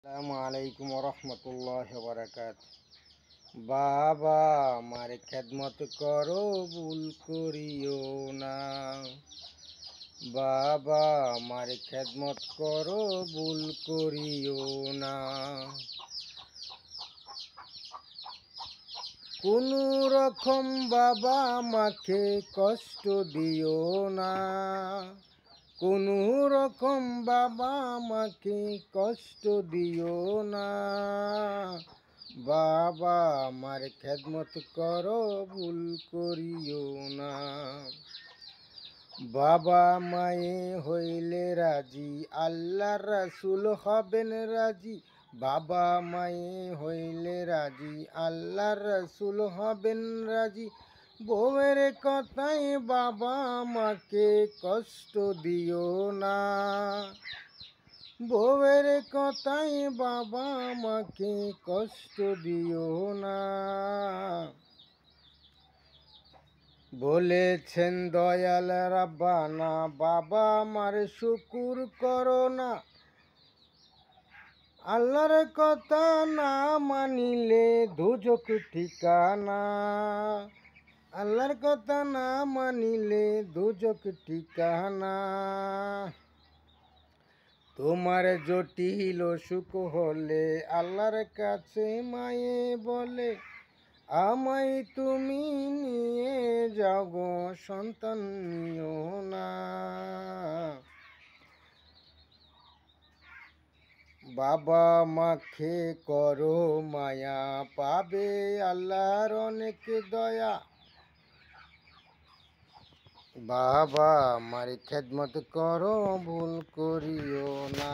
আসসালামু আলাইকুম রহমতুল্লাহ বারাকাত। বাবা আমার খেদমত করো, ভুল করিও না। বাবা আমার খেদমত করো, ভুল করিও না। কোনো রকম বাবা আমাকে কষ্ট দিও না। কোনো রকম বাবা আমাকে কষ্ট দিও না। বাবা আমার খেদমত করো, ভুল করিও না। বাবা মায়ে হইলে রাজি, আল্লাহর রাসূল হবেন রাজি। বাবা মায়ে হইলে রাজি, আল্লাহর রাসূল হবেন রাজি। বউয়ের কথায় বাবা আমাকে কষ্ট দিও না। বউয়ের কথায় বাবা আমাকে কষ্ট দিও না। বলেছেন দয়াল রাব্বানা, বাবা আমার শুকুর করো না। আল্লাহর কথা না মানিলে দোজখ ঠিকানা। আল্লাহর কথা না মানিলে দোজখ ঠিকানা। তোমার জটিল সুখ হলে আল্লাহর কাছে মায়ে বলে, আমায় তুমি নিয়ে যাও গো, সন্তান নিও না। বাবা মাকে করো মায়া, পাবে আল্লাহর অনেক দয়া। বাবা আমার খেদমত করো, ভুল করিও না।